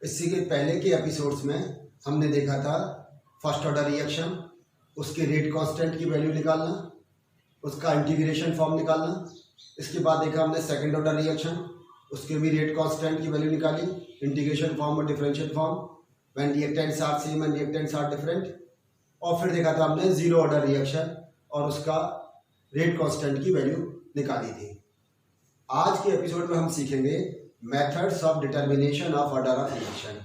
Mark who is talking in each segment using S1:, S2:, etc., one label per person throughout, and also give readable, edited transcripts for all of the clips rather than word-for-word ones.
S1: इसी के पहले के एपिसोड्स में हमने देखा था फर्स्ट ऑर्डर रिएक्शन, उसके रेट कांस्टेंट की वैल्यू निकालना, उसका इंटीग्रेशन फॉर्म निकालना। इसके बाद देखा हमने सेकंड ऑर्डर रिएक्शन, उसके भी रेट कांस्टेंट की वैल्यू निकाली, इंटीग्रेशन फॉर्म और differential form, when reactants are same and reactants are different. और फिर देखा था हमने जीरो ऑर्डर रिएक्शन और उसका रेट कांस्टेंट की वैल्यू निकाली थी। आज के एपिसोड में हम सीखेंगे methods of determination of order of reaction,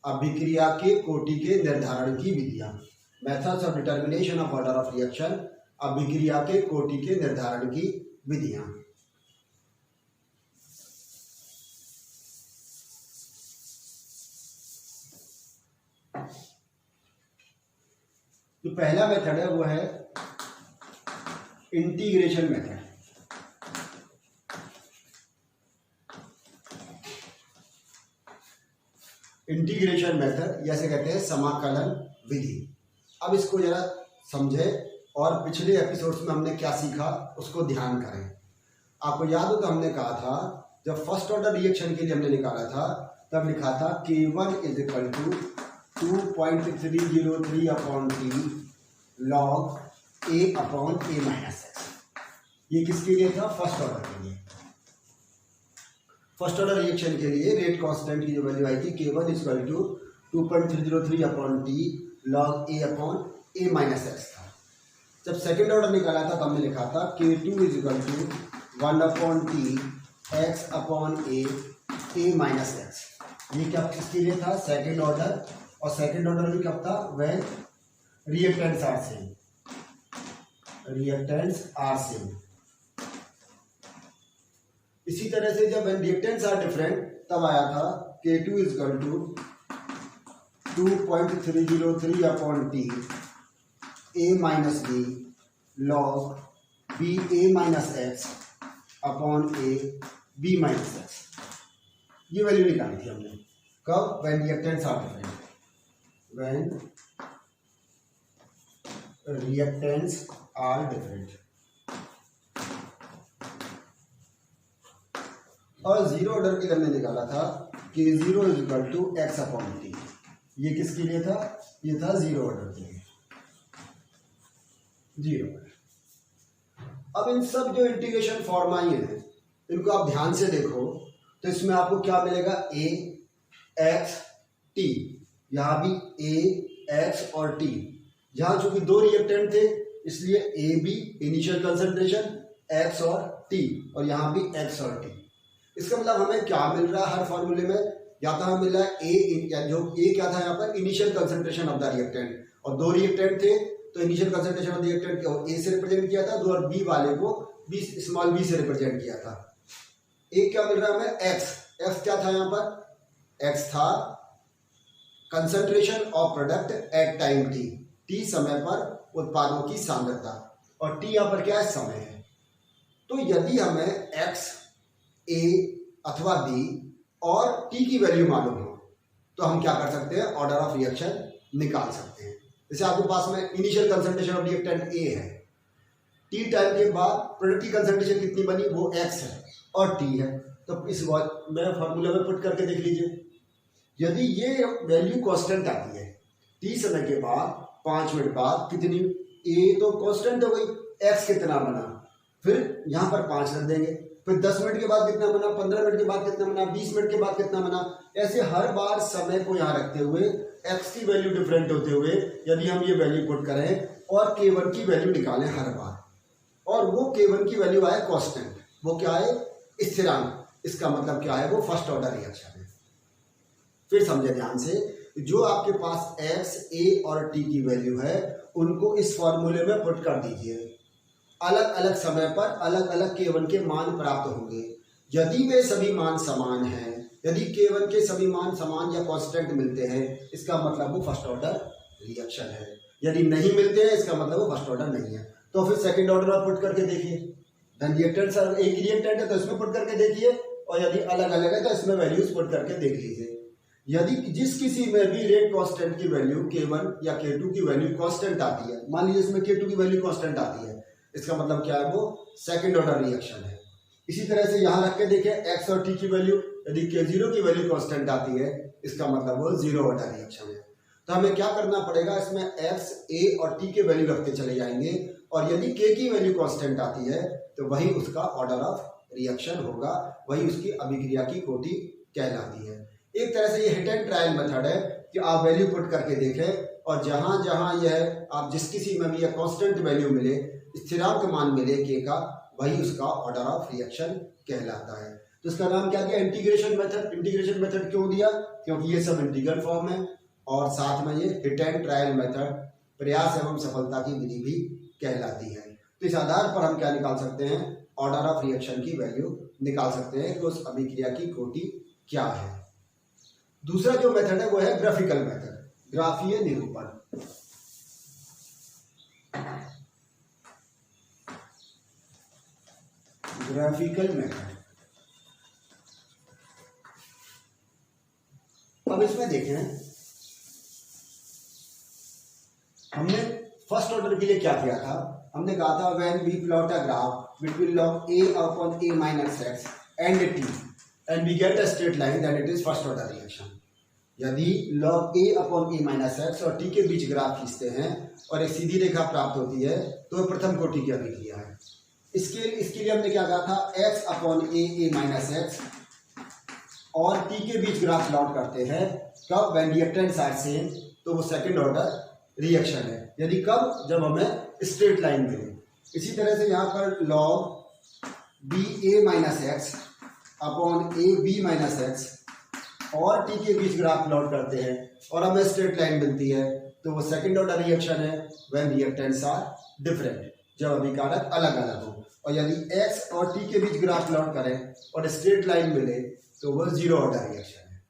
S1: अभिक्रिया के कोटि के निर्धारण की विधियां। Methods of determination of order of reaction, अभिक्रिया के कोटि के निर्धारण की विधियां। जो पहला मेथड है वो है इंटीग्रेशन मेथड। इंटीग्रेशन मेथड जैसे कहते हैं समाकलन विधि। अब इसको जरा समझे और पिछले एपिसोड्स में हमने क्या सीखा उसको ध्यान करें। आपको याद हो तो हमने कहा था जब फर्स्ट ऑर्डर रिएक्शन के लिए हमने निकाला था तब लिखा था K1 is equal to 2.303 upon T log A upon A minus x. ये किसके लिए था? फर्स्ट ऑर्डर के लिए। फर्स्ट ऑर्डर रिएक्शन के लिए रेट कांस्टेंट की जो वैल्यू आई थी K1 is equal to 2.303 upon T log A upon A minus x था। जब सेकेंड ऑर्डर निकाला था तब हमने लिखा था K2 is equal to 1 upon T x upon A minus x. ये क्या किसके लिए था? Second order. और सेकेंड ऑर्डर भी कब था? When reactants are same. Reactants are same. इसी तरह से जब रिएक्टेंट्स आर डिफरेंट तब आया था K2 is equal to 2.303 upon T A minus B log B A minus x upon A B minus x. ये वैल्यू निकाली थी हमने। कब? When reactants are different. When reactants are different. और zero order के लिए हमने निकाला था कि zero is equal to x upon T. ये किसके लिए था? ये था जीरो ऑर्डर के लिए। Zero order. अब इन सब जो इंटीग्रेशन फॉर्म आई है इनको आप ध्यान से देखो तो इसमें आपको क्या मिलेगा? ए एक्स टी। यहां भी ए एक्स और टी। यहां चूंकि दो रिएक्टेंट थे इसलिए A B initial concentration x और टी, और यहां भी एक्स और टी। इसका मतलब हमें क्या मिल रहा है हर फॉर्मूले में? या तो हमें मिल रहा है ए, जो ए क्या था यहाँ पर? Initial concentration of the reactant. और दो रिएक्टेंट थे तो initial concentration of the reactant को ए से रिप्रेजेंट किया था, दो और बी वाले को बी स्मॉल बी से रिप्रेजेंट किया था। एक क्या मिल रहा है हमें? एक्स। एक्स क्या था यहाँ पर? एक्स था concentration of product at time T. T समय पर उत्पादों की सांद्रता, और टी यहाँ पर क्या है? समय है। तो यदि हमें एक्स, ए अथवा बी और टी की वैल्यू मालूम हो तो हम क्या कर सकते हैं? ऑर्डर ऑफ रिएक्शन निकाल सकते हैं। जैसे आपके पास में initial concentration of reactant A है, टी टाइम के बाद प्रोडक्ट की कंसंट्रेशन कितनी बनी? वो एक्स है और टी है। तो इस मैं फार्मूला में पुट करके देख लीजिए। यदि ये वैल्यू कांस्टेंट आती है टी समय के बाद 5 मिनट बाद कितनी? ए तो कांस्टेंट हो गई, एक्स कितना बना? फिर यहाँ पर 5 रख देंगे। फिर 10 मिनट के बाद कितना बना? 15 मिनट के बाद कितना बना? 20 मिनट के बाद कितना बना? ऐसे हर बार समय को यहाँ रखते हुए एक्स की वैल्यू डिफरेंट होते हुए यदि हम ये वैल्यू पुट करें और K1 की वैल्यू निकालें हर बार, और वो K1 की वैल्यू आए कांस्टेंट, वो क्या है? स्थिरांक। इसका मतलब क्या है? वो फर्स्ट ऑर्डर रिएक्शन है। फिर समझे ध्यान से, जो आपके पास एक्स, ए और टी की वैल्यू है उनको इस फॉर्मूले में पुट कर दीजिए। अलग अलग समय पर अलग अलग K1 के मान प्राप्त होंगे। यदि वे सभी मान समान हैं, यदि K1 के सभी मान समान या कांस्टेंट मिलते हैं, इसका मतलब वो फर्स्ट ऑर्डर रिएक्शन है। यदि नहीं मिलते हैं इसका मतलब वो फर्स्ट ऑर्डर नहीं है। तो फिर सेकंड ऑर्डर आप पुट करके देखिए। धन रिएक्टेंट एक रिएक्टेंट है तो इसमें पुट करके देखिए, और यदि अलग अलग है तो इसमें वैल्यूज पुट करके देख लीजिए। यदि जिस किसी में भी रेट कांस्टेंट की वैल्यू K1 या K2 की वैल्यू कांस्टेंट आती है, मान लीजिए इसमें K2 की वैल्यू कांस्टेंट आती है, इसका मतलब क्या है? वो सेकंड ऑर्डर रिएक्शन है। इसी तरह से यहाँ रख के देखें x और t की वैल्यू, यदि k0 की वैल्यू कांस्टेंट आती है इसका मतलब वो जीरो ऑर्डर रिएक्शन है। तो हमें क्या करना पड़ेगा, इसमें x, a और t के वैल्यू रखते चले जाएंगे और यदि k की वैल्यू कांस्टेंट आती है तो वही उसका ऑर्डर ऑफ रिएक्शन होगा, वही उसकी अभिक्रिया की कोटि कहलाती है। एक तरह से ये हिट एंड ट्रायल मेथड है कि आप वैल्यू पुट करके देखें और जहां जहां यह आप जिस किसी में भी यह कांस्टेंट वैल्यू मिले, स्थिरांक मान मिले k का, वही उसका ऑर्डर ऑफ रिएक्शन कहलाता है। तो इसका नाम क्या दिया, इंटीग्रेशन मेथड। इंटीग्रेशन मेथड क्यों दिया, क्योंकि ये सब इंटीग्रल फॉर्म है और साथ में ये हिट एंड ट्रायल मेथड, प्रयास एवं सफलता की विधि भी कहलाती है। तो इस आधार पर हम क्या निकाल सकते हैं, ऑर्डर ऑफ रिएक्शन की वैल्यू निकाल सकते हैं कि उस अभिक्रिया की कोटि क्या है। दूसरा जो मेथड है वो है ग्राफिकल मेथड, ग्राफीय निरूपण। ग्राफिकल मेथड, अब इसमें देखें हमने फर्स्ट ऑर्डर के लिए क्या किया था, हमने कहा था when we plot a graph between log a upon a minus x and t and we get a straight line then it is first order reaction। यदि log a upon a minus x और t के बीच graph खींचते हैं और एक सीधी रेखा प्राप्त होती है तो वह प्रथम कोटि की अभिक्रिया है। इसके लिए हमने क्या कहा था, x upon a minus x और t के बीच ग्राफ प्लॉट करते हैं कब, व्हेन रिएक्टेंट साइड सेम, तो वो सेकंड ऑर्डर रिएक्शन है। यदि कब, जब हमें स्ट्रेट लाइन मिले। इसी तरह से यहाँ पर log ba minus x upon A B minus x और t के बीच ग्राफ प्लॉट करते हैं और हमें स्ट्रेट लाइन मिलती है तो वो सेकंड ऑर्डर रिएक्शन है व्हेन रिएक्टेंट्स आर डिफरेंट, जब अभिकारक अलग अलग हो। और यदि x और t के बीच ग्राफ प्लॉट करें और स्ट्रेट लाइन मिले तो वो जीरो ऑर्डर रिएक्शन है।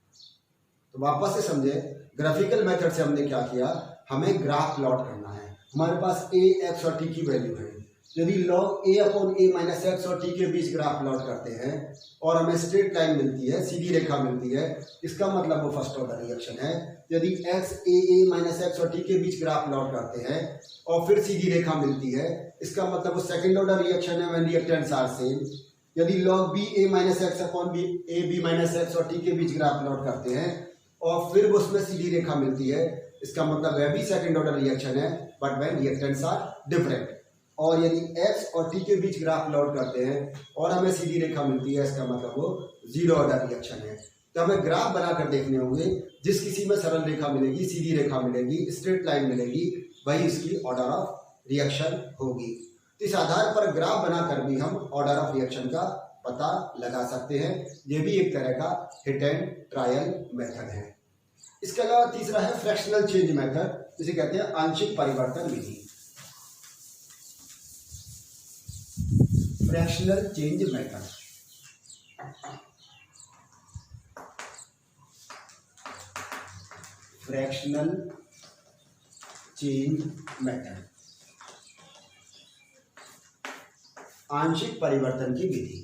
S1: तो वापस से समझे, ग्राफिकल मेथड से हमने क्या किया, हमें ग्राफ प्लॉट करना है। हमारे पास a, x और t की वैल्यू है। यदि log a upon a minus x और t के बीच ग्राफ प्लॉट करते हैं और हमें स्ट्रेट लाइन मिलती है, सीधी रेखा मिलती है, इसका मतलब वो फर्स्ट ऑर्डर रिएक्शन है। यदि x a माइनस एक्स और t के बीच ग्राफ प्लॉट करते हैं और फिर सीधी रेखा मिलती है, इसका मतलब वो सेकंड ऑर्डर रिएक्शन है व्हेन रिएक्टेंट्स आर सेम। यदि log b a minus x upon a b minus x और t के बीच ग्राफ प्लॉट करते हैं और फिर वो उसमें सीधी रेखा मिलती है, इसका मतलब वह भी सेकंड ऑर्डर रिएक्शन है but when reactants are different. और यदि x और t के बीच ग्राफ प्लॉट करते हैं और हमें सीधी रेखा मिलती है, इसका मतलब वो जीरो ऑर्डर रिएक्शन है। तो हमें ग्राफ बनाकर देखने होंगे, जिस किसी में सरल रेखा मिलेगी, सीधी रेखा मिलेगी, स्ट्रेट लाइन मिलेगी, वही इसकी ऑर्डर ऑफ रिएक्शन होगी। तो इस आधार पर ग्राफ बनाकर भी हम ऑर्डर ऑफ रिएक्शन का पता लगा सकते हैं। ये भी एक तरह का हिट एंड ट्रायल मेथड है। इसके अलावा तीसरा है फ्रैक्शनल चेंज मेथड, जिसे कहते हैं आंशिक परिवर्तन विधि। Fractional change method, fractional change method, आंशिक परिवर्तन की विधि।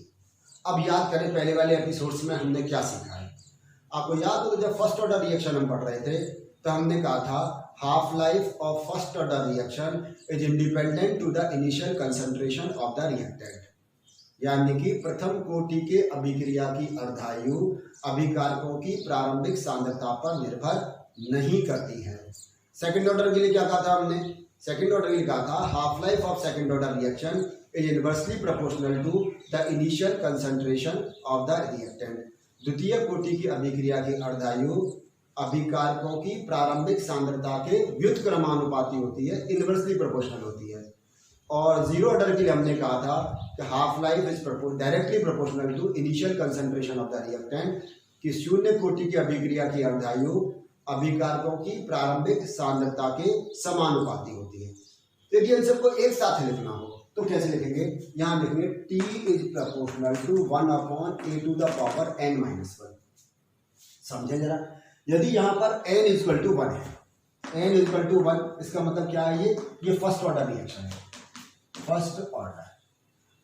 S1: अब याद करें पहले वाले एपिसोड्स में हमने क्या सीखा है। आपको याद हो, जब फर्स्ट ऑर्डर रिएक्शन हम पढ़ रहे थे तो हमने कहा था half life of first order reaction is independent to the initial concentration of the reactant, यानी कि प्रथम कोटि के अभिक्रिया की अर्धायु अभिकारकों की प्रारंभिक सांद्रता पर निर्भर नहीं करती है। सेकंड ऑर्डर के लिए क्या कहा था हमने, सेकंड ऑर्डर के लिए कहा था half life of second order reaction is inversely proportional to the initial concentration of the reactant. द्वितीय कोटि की अभिक्रिया की अर्धायु अभिकारकों की प्रारंभिक सांद्रता के व्युत्क्रमानुपाती होती है, इनवर्सली प्रोपोर्शनल होती है। और जीरो ऑर्डर के लिए हमने कहा था कि half life is directly proportional to initial concentration of the reactant, कि शून्य कोटि की अभिक्रिया की अर्धायु अभिकारकों की प्रारंभिक सांद्रता के समानुपाती होती है। यदि इन सबको एक साथ लिखना हो तो कैसे लिखेंगे, यहाँ लिखेंगे t is proportional to 1/a⁴n-1। समझे जरा, यदि यहाँ पर n इक्वल टू 1 है, n इक्वल टू 1, इसका मतलब क्या है, ये फर्स्ट ऑर्डर रिएक्शन है, फर्स्ट ऑर्डर।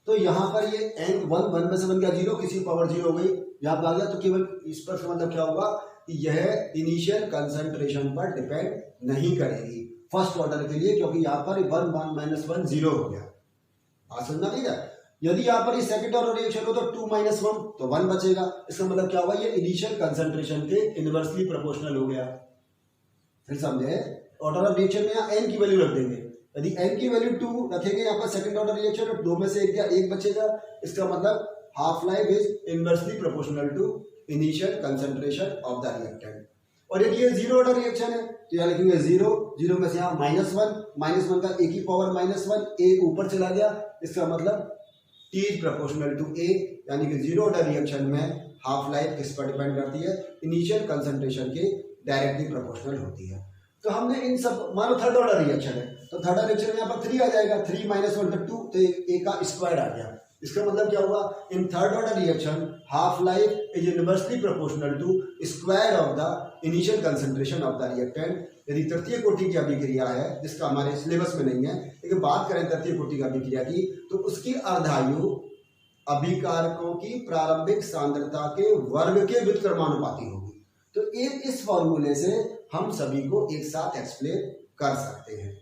S1: तो यहाँ पर ये n 1 में से बन गया 0, किसी पावर 0 हो गई, यहाँ पर आ गया, तो केवल इस पर का मतलब क्या होगा कि यह इनिशियल कंसंट्रेशन पर डिपेंड नहीं करेगी फर्स्ट ऑर्डर के लिए, क्योंकि यहाँ पर 1 1 - 1 0 हो गया। समझना ठीक है। यदि यहाँ पर ये सेकंड ऑर्डर रिएक्शन हो तो 2 - 1 तो 1 बचेगा। इसका मतलब क्या हुआ, ये इनिशियल कंसंट्रेशन के इनवर्सली प्रोपोर्शनल हो गया। फिर समझे, ऑर्डर ऑफ रिएक्शन में यहाँ n की वैल्यू रख देंगे। यदि n की वैल्यू 2 रखेंगे यहाँ पर सेकंड ऑर्डर रिएक्शन, तो 2 में से 1 बचेगा। इसका मतलब half life is inversely proportional to initial concentration of the reactant. और यदि ये जीरो ऑर्डर रिएक्शन है तो यहाँ लिखेंगे 0 में से यहाँ -1 का a की पावर -1, a ऊपर चला गया। इसका मतलब t is proportional to a, यानी कि जीरो ऑर्डर रिएक्शन में हाफ लाइफ किस पर डिपेंड करती है, इनिशियल कंसंट्रेशन के डायरेक्टली प्रोपोर्शनल होती है। तो हमने इन सब, मानो थर्ड ऑर्डर रिएक्शन है तो थर्ड ऑर्डर रिएक्शन में यहाँ पर 3 आ जाएगा, 3 - 1 तो 2, तो a का स्क्वायर आ गया। इसका मतलब क्या हुआ, in third order reaction half life is inversely proportional to square of the initial concentration of the reactant. यदि तृतीय कोटि की अभिक्रिया है, जिसका हमारे सिलेबस में नहीं है, लेकिन बात करें तृतीय कोटि की अभिक्रिया की, तो उसकी अर्धायु अभिकारकों की प्रारंभिक सांद्रता के वर्ग के व्युत्क्रमानुपाती होगी। तो इस फॉर्मूले से हम सभी को एक साथ एक्सप्लेन कर सकते हैं।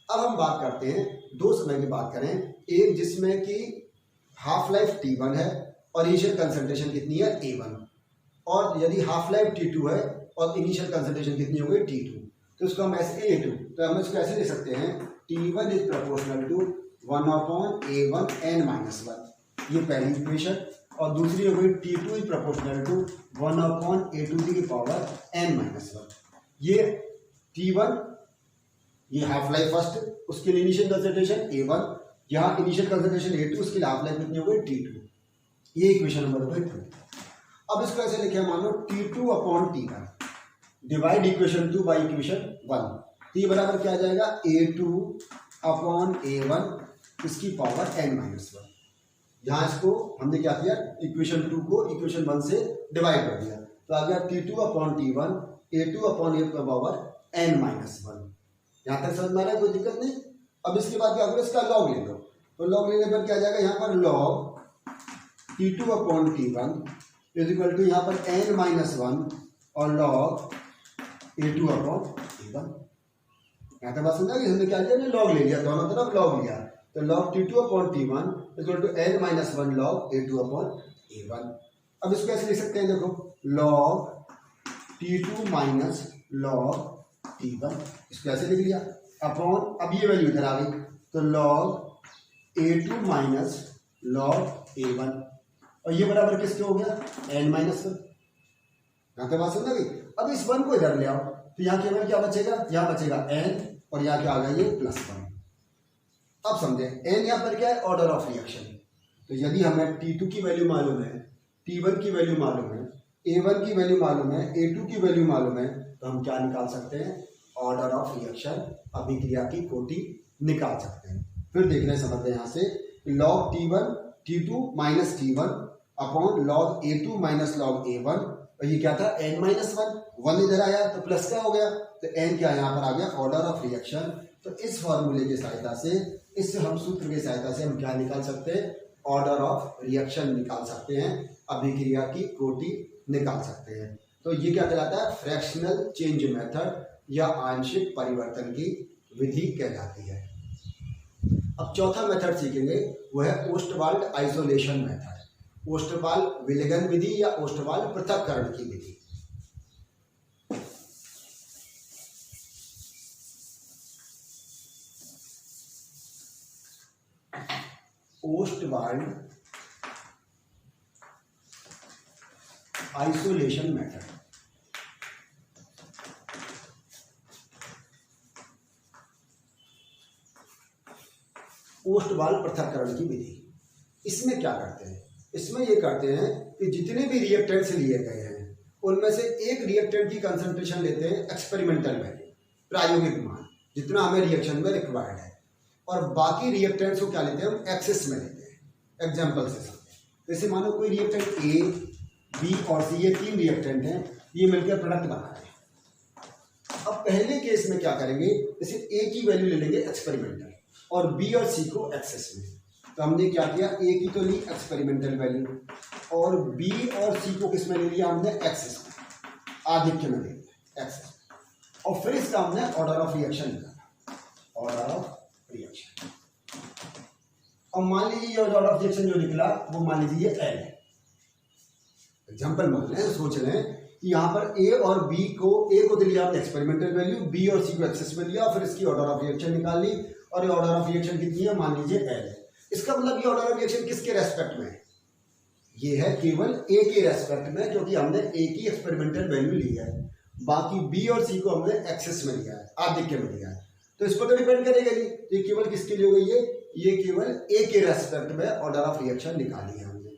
S1: अब हम बात करते हैं दो समय की बात करें, एक जिसमें कि हाफ लाइफ T1 है और इनिशियल कंसंट्रेशन कितनी है A1, और यदि हाफ लाइफ T2 है और इनिशियल कंसंट्रेशन कितनी हो गई T2, तो उसको हम ऐसे A2, तो हम इसको ऐसे लिख सकते हैं T1 is proportional to 1/A1 n-1, ये पहली इक्वेशन। और दूसरी हो गई T2 is proportional to 1/A2 की पावर n-1। ये T1 ये हाफ लाइफ फर्स्ट, उसके लिए इनिशियल कंसंट्रेशन A1, यहाँ इनिशियल कंसंट्रेशन A2, उसकी हाफ लाइफ कितनी हो गई T2। ये इक्वेशन नंबर हो गई 2। अब इसको ऐसे लिखे मानो T2/T1 divide equation 2 by equation 1, तो ये बराबर क्या आ जाएगा, A2/A1 इसकी पावर n-1। यहाँ इसको हमने क्या किया, इक्वेशन 2 को इक्वेशन 1 से डिवाइड कर दिया, तो आ गया T2/T1 A2/A1 का पावर n-1। यहाँ तक समझ में आ रहा है, कोई दिक्कत नहीं। अब इसके बाद क्या करो, इसका लॉग ले लो, तो लॉग लेने पर क्या आ जाएगा, यहाँ पर log T2/T1 is equal to यहाँ पर n-1 और लॉग A2/A1। यहाँ तक बात समझा कि हमने क्या किया, लॉग ले लिया, दोनों तरफ लॉग लिया, तो log T2/T1 is equal to n-1 log A2/A1। अब इसको ऐसे लिख सकते हैं, देखो log T2 minus log T1, इसको ऐसे लिख लिया अपॉन, अब ये वैल्यू इधर आ गई, तो log A2 minus log A1, और ये बराबर किसके हो गया, n-1। यहाँ तक बात समझ गई। अब इस 1 को इधर ले आओ, तो यहाँ केवल क्या बचेगा, यहाँ बचेगा n, और यहाँ क्या आ गया, ये +1। अब समझे, n यहाँ पर क्या है, ऑर्डर ऑफ रिएक्शन। तो यदि हमें T2 की वैल्यू मालूम है, T1 की वैल्यू मालूम है, A1 की वैल्यू मालूम है, A2 की वैल्यू मालूम है, तो हम क्या निकाल सकते हैं, ऑर्डर ऑफ रिएक्शन, अभिक्रिया की कोटि निकाल सकते हैं। फिर देख रहे हैं, समझते हैं यहाँ से, log T2 minus T1 upon log A2 minus log A1, और ये क्या था, n-1, 1 इधर आया तो प्लस क्या हो गया, तो n क्या यहाँ पर आ गया, ऑर्डर ऑफ रिएक्शन। तो इस फॉर्मूले की सहायता से, इस हम सूत्र की सहायता से हम क्या निकाल सकते हैं, ऑर्डर ऑफ रिएक्शन निकाल सकते हैं, अभिक्रिया की कोटि निकाल सकते हैं। तो ये क्या कहलाता है, फ्रैक्शनल चेंज मेथड या आंशिक परिवर्तन की विधि कहलाती है। अब चौथा मेथड सीखेंगे, वो है ओस्टवाल्ड आइसोलेशन मेथड, ओस्टवाल्ड विलगन विधि या ओस्टवाल्ड पृथक्करण की विधि। Ostwald isolation method. ओस्टवाल्ड पृथक्करण की विधि, इसमें क्या करते हैं, इसमें ये करते हैं कि जितने भी रिएक्टेंट्स लिए गए हैं उनमें से एक रिएक्टेंट की कंसंट्रेशन लेते हैं एक्सपेरिमेंटल वैल्यू, प्रायोगिक मान, जितना हमें रिएक्शन में रिक्वायर्ड है, और बाकी रिएक्टेंट्स को क्या लेते हैं, हम एक्सेस में लेते हैं। एग्जाम्पल से समझें, जैसे मानो कोई रिएक्टेंट A, B और C, ये 3 रिएक्टेंट हैं, ये मिलकर प्रोडक्ट बना रहे हैं। अब पहले केस में क्या करेंगे, जैसे A की वैल्यू ले लेंगे एक्सपेरिमेंटल और B और C को एक्सेस में। तो हमने क्या किया, A की तो ली एक्सपेरिमेंटल वैल्यू, और B और C को किस में ले लिया, हमने एक्सेस में, आधिक्य में ले लिया एक्सेस, और फिर इसका हमने ऑर्डर ऑफ रिएक्शन निकाला, ऑर्डर ऑफ रिएक्शन। और मान लीजिए ये ऑर्डर ऑफ रिएक्शन जो निकला वो मान लीजिए एल है। एग्जाम्पल मान लें, सोच लें कि यहाँ पर ए और बी को, ए को लिया आपने एक्सपेरिमेंटल वैल्यू, बी और सी को एक्सेस में लिया, फिर इसकी ऑर्डर ऑफ रिएक्शन निकाल ली, और ये ऑर्डर ऑफ रिएक्शन कितनी है, मान लीजिए एल है। इसका मतलब ये ऑर्डर ऑफ रिएक्शन किसके रेस्पेक्ट में है, ये है केवल ए के रेस्पेक्ट में, क्योंकि हमने ए की एक्सपेरिमेंटल वैल्यू ली है, बाकी बी और सी को हमने एक्सेस में लिया है, आधिक्य में लिया है। तो इस पर तो डिपेंड करेगा नहीं, तो ये केवल किसके लिए हो गई है, ये केवल ए के रेस्पेक्ट में ऑर्डर ऑफ रिएक्शन निकाली है हमने।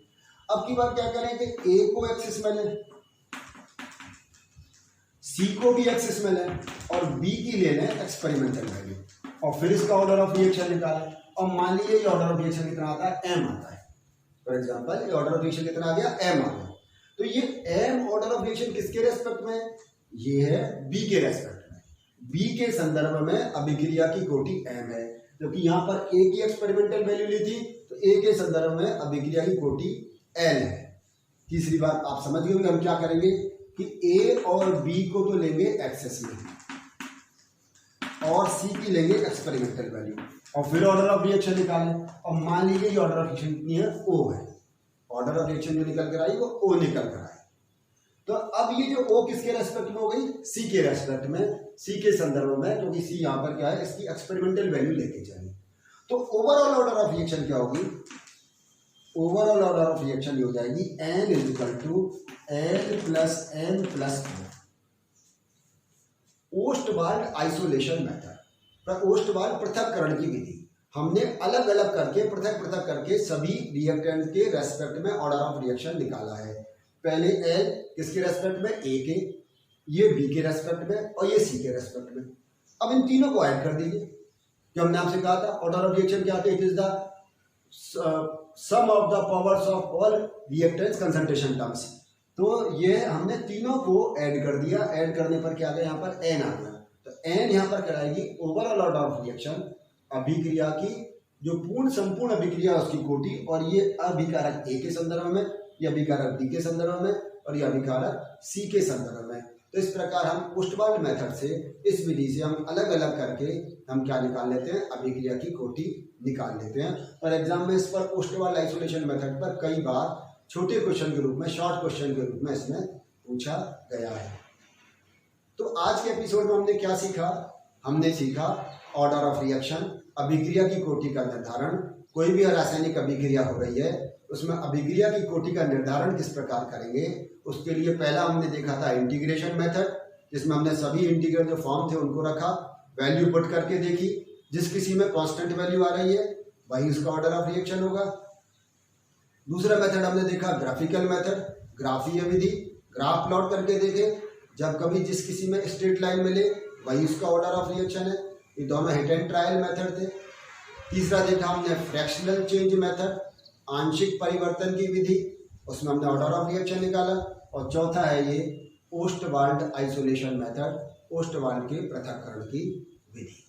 S1: अब की बात क्या करें कि ए को एक्सेस में लें, सी को भी एक्सेस में लें, और बी की ले लें एक्सपेरिमेंटल वैल्यू, और फिर इसका ऑर्डर ऑफ रिएक्शन निकालें। और मान लीजिए ये ऑर्डर ऑफ रिएक्शन कितना आता है, एम आता है। फॉर एग्जांपल ये ऑर्डर ऑफ रिएक्शन कितना आ गया, एम आ गया। तो ये एम ऑर्डर ऑफ रिएक्शन किसके रेस्पेक्ट में, ये है बी के रेस्पेक्ट में। बी के संदर्भ में अभिक्रिया की कोटि एम है, क्योंकि यहाँ पर ए की एक्सपेरिमेंटल वैल्यू ली थी, तो ए के संदर्भ में अभिक्रिया की कोटि एल है। तीसरी बात आप समझ गए, हम क्या करेंगे कि ए और बी को तो लेंगे एक्सेस में, और सी की लेंगे एक्सपेरिमेंटल वैल्यू, और फिर ऑर्डर ऑफ रिएक्शन निकालें। और मान लीजिए ये ऑर्डर ऑफ रिएक्शन कितनी है, ओ है। ऑर्डर ऑफ रिएक्शन जो निकल कर आई वो ओ निकल कर आई। तो अब ये जो ओ किसके रेस्पेक्ट में हो गई, सी के रेस्पेक्ट में, सी के संदर्भ में, क्योंकि सी यहाँ पर क्या है, इसकी एक्सपेरिमेंटल वैल्यू लेके जाएंगे। तो ओवरऑल ऑर्डर ऑफ रिएक्शन क्या होगी, ओवरऑल ऑर्डर ऑफ रिएक्शन ये हो जाएगी N is equal to L plus N plus Ostwald isolation method, Ostwald पृथक्करण की विधि। हमने अलग अलग करके, पृथक पृथक करके सभी रिएक्टेंट के रेस्पेक्ट में ऑर्डर ऑफ रिएक्शन निकाला है। पहले एल किसके रेस्पेक्ट में, ए के, ये बी के रेस्पेक्ट में, और ये सी के रेस्पेक्ट में। अब इन तीनों को ऐड कर दीजिए। जो हमने आपसे कहा था ऑर्डर ऑफ रिएक्शन क्या होता है, it is the sum of the powers of all reactants concentration terms. तो ये हमने तीनों को ऐड कर दिया। ऐड करने पर क्या आ गया, यहाँ पर एन आ गया। तो एन यहाँ पर कराएगी ओवरऑल ऑर्डर ऑफ रिएक्शन, अभिक्रिया की जो पूर्ण संपूर्ण अभिक्रिया उसकी कोटि, और ये अभिकारक ए के संदर्भ में, ये अभिकारक बी के संदर्भ में, और ये अभिकारक सी के संदर्भ में। तो इस प्रकार हम ओस्टवाल्ड मेथड से, इस विधि से हम अलग अलग करके हम क्या निकाल लेते हैं, अभिक्रिया की कोटि निकाल लेते हैं। और एग्जाम में इस पर ओस्टवाल्ड आइसोलेशन मेथड पर कई बार छोटे क्वेश्चन के रूप में, शॉर्ट क्वेश्चन के रूप में इसमें पूछा गया है। तो आज के एपिसोड में हमने क्या सीखा, हमने सीखा ऑर्डर ऑफ रिएक्शन, अभिक्रिया की कोटि का निर्धारण। कोई भी रासायनिक अभिक्रिया हो रही है उसमें अभिक्रिया की कोटि का निर्धारण किस प्रकार करेंगे, उसके लिए पहला हमने देखा था इंटीग्रेशन मेथड, जिसमें हमने सभी इंटीग्रल जो फॉर्म थे उनको रखा, वैल्यू पुट करके देखी, जिस किसी में कांस्टेंट वैल्यू आ रही है वही उसका ऑर्डर ऑफ रिएक्शन होगा। दूसरा मेथड हमने देखा ग्राफिकल मेथड, ग्राफीय विधि, ग्राफ प्लॉट करके देखे, जब कभी जिस किसी में स्ट्रेट लाइन मिले वही उसका ऑर्डर ऑफ रिएक्शन है। ये दोनों हिट एंड ट्रायल मेथड थे। तीसरा देखा हमने फ्रैक्शनल चेंज मेथड, आंशिक परिवर्तन की विधि, उसमें हमने ऑर्डर ऑफ रिएक्शन निकाला। और चौथा है ये ओस्टवाल्ड आइसोलेशन मेथड, ओस्टवाल्ड के पृथक्करण की विधि।